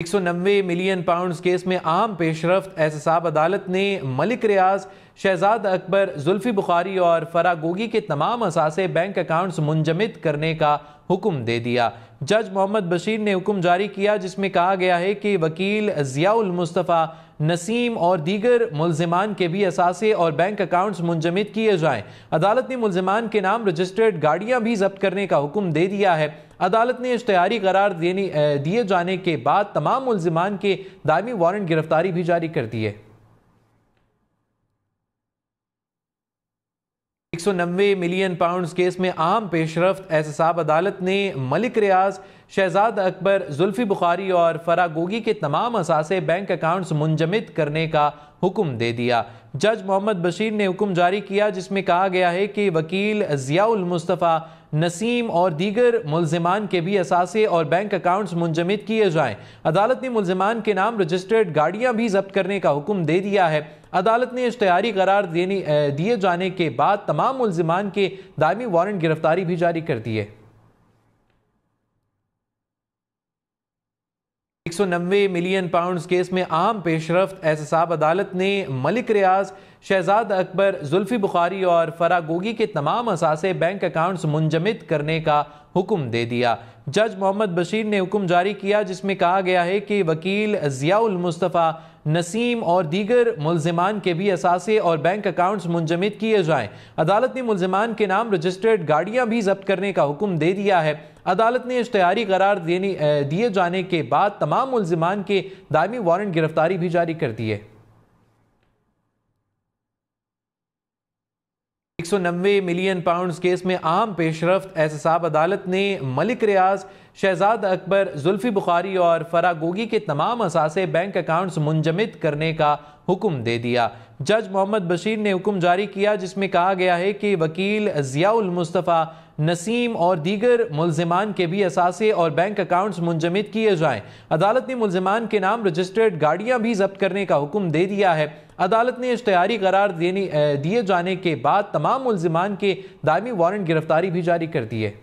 190 million pound case में आम पेशरफ्त एहतसाब अदालत ने मलिक रियाज, शहजाद अकबर, जुल्फी बुखारी और फरागोगी के तमाम असासे बैंक अकाउंट्स मुंजमद करने का हुक्म दे दिया। जज मोहम्मद बशीर ने हुक्म जारी किया जिसमें कहा गया है कि वकील ज़ियाउल मुस्तफ़ा, नसीम और दीगर मुल्जिमान के भी असासे और बैंक अकाउंट्स मुंजमद किए जाएं। अदालत ने मुल्जिमान के नाम रजिस्टर्ड गाड़ियां भी जब्त करने का हुक्म दे दिया है। अदालत ने इश्तिहारी करार दिए जाने के बाद तमाम मुल्जिमान के दायमी वारंट गिरफ्तारी भी जारी कर दी है। 190 मिलियन पाउंड केस में आम पेशरफ्त एहतसाब अदालत ने मलिक रियाज, शहजाद अकबर, जुल्फी बुखारी और फरागोगी के तमाम असासे बैंक अकाउंट्स मुंजमद करने का हुक्म दे दिया। जज मोहम्मद बशीर ने हुक्म जारी किया जिसमें कहा गया है कि वकील ज़ियाउल मुस्तफ़ा, नसीम और दीगर मुल्जिमान के भी असासे और बैंक अकाउंट्स मुंजमद किए जाएं। अदालत ने मुल्जिमान के नाम रजिस्टर्ड गाड़ियां भी जब्त करने का हुक्म दे दिया है। अदालत ने इश्तिहारी करार दिए जाने के बाद तमाम मुल्जिमान के दायमी वारंट गिरफ्तारी भी जारी कर दी है। 190 मिलियन पाउंड केस में आम पेशरफ्त एहतसाब अदालत ने मलिक रियाज, शहजाद अकबर, जुल्फी बुखारी और फरागोगी के तमाम असासे बैंक अकाउंट्स मुंजमद करने का हुक्म दे दिया। जज मोहम्मद बशीर ने हुक्म जारी किया जिसमें कहा गया है कि वकील ज़ियाउल मुस्तफ़ा, नसीम और दीगर मुल्जिमान के भी असासे और बैंक अकाउंट्स मुंजमद किए जाएं। अदालत ने मुल्जिमान के नाम रजिस्टर्ड गाड़ियां भी जब्त करने का हुक्म दे दिया है। अदालत ने इश्तिहारी करार दिए जाने के बाद तमाम मुल्जिमान के दायमी वारंट गिरफ्तारी भी जारी कर दी है। 190 मिलियन पाउंड केस में आम पेशरफ्त एहतसाब अदालत ने मलिक रियाज, शहजाद अकबर, जुल्फी बुखारी और फरागोगी के तमाम असासे बैंक अकाउंट्स मुंजमद करने का हुक्म दे दिया। जज मोहम्मद बशीर ने हुक्म जारी किया जिसमें कहा गया है कि वकील ज़ियाउल मुस्तफ़ा, नसीम और दीगर मुल्जिमान के भी असासे और बैंक अकाउंट्स मुंजमद किए जाएं। अदालत ने मुल्जिमान के नाम रजिस्टर्ड गाड़ियां भी जब्त करने का हुक्म दे दिया है। अदालत ने इश्तिहारी करार दिए जाने के बाद तमाम मुल्जिमान के दायमी वारंट गिरफ्तारी भी जारी कर दी है।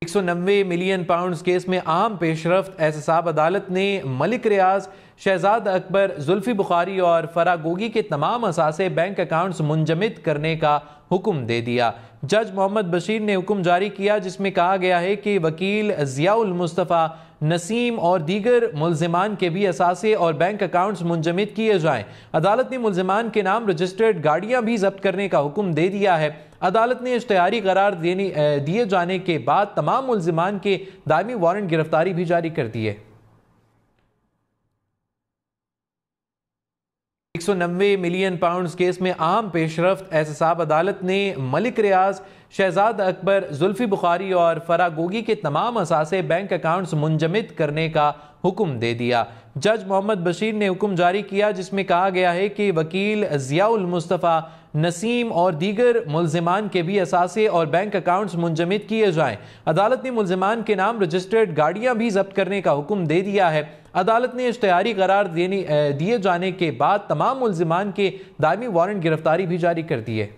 190 मिलियन पाउंड केस में आम पेशरफ्त एहतसाब अदालत ने मलिक रियाज, शहजाद अकबर, जुल्फी बुखारी और फरागोगी के तमाम असासे बैंक अकाउंट्स मुंजमद करने का हुक्म दे दिया। जज मोहम्मद बशीर ने हुक्म जारी किया जिसमें कहा गया है कि वकील ज़ियाउल मुस्तफ़ा, नसीम और दीगर मुल्जिमान के भी असासे और बैंक अकाउंट्स मुंजमद किए जाएं। अदालत ने मुल्जिमान के नाम रजिस्टर्ड गाड़ियां भी जब्त करने का हुक्म दे दिया है। अदालत ने इश्तिहारी करार दिए जाने के बाद तमाम मुल्जिमान के दायमी वारंट गिरफ्तारी भी जारी कर दी है। 190 मिलियन पाउंड केस में आम पेशरफ्त एहतसाब अदालत ने मलिक रियाज, शहजाद अकबर, जुल्फी बुखारी और फरागोगी के तमाम असासे बैंक अकाउंट्स मुंजमद करने का हुक्म दे दिया। जज मोहम्मद बशीर ने हुक्म जारी किया जिसमें कहा गया है कि वकील ज़ियाउल मुस्तफ़ा, नसीम और दीगर मुल्जिमान के भी असासे और बैंक अकाउंट्स मुंजमद किए जाएं। अदालत ने मुल्जिमान के नाम रजिस्टर्ड गाड़ियां भी जब्त करने का हुक्म दे दिया है। अदालत ने इश्तिहारी करार दिए जाने के बाद तमाम मुल्जिमान के दायमी वारंट गिरफ्तारी भी जारी कर दी है।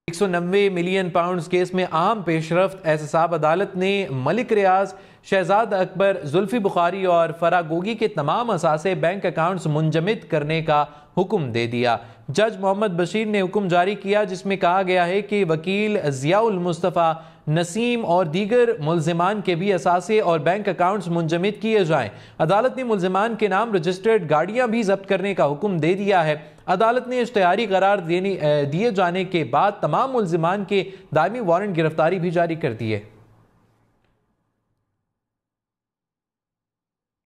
190 मिलियन पाउंड केस में आम पेशरफ्त एहतसाब अदालत ने मलिक रियाज, शहजाद अकबर, जुल्फी बुखारी और फरागोगी के तमाम असासे बैंक अकाउंट्स मुंजमद करने का हुक्म दे दिया। जज मोहम्मद बशीर ने हुक्म जारी किया जिसमें कहा गया है कि वकील ज़ियाउल मुस्तफ़ा, नसीम और दीगर मुल्जिमान के भी असासे और बैंक अकाउंट्स मुंजमद किए जाएं। अदालत ने मुल्जिमान के नाम रजिस्टर्ड गाड़ियां भी जब्त करने का हुक्म दे दिया है। अदालत ने इश्तिहारी करार दिए जाने के बाद तमाम मुल्जिमान के दायमी वारंट गिरफ्तारी भी जारी कर दी है।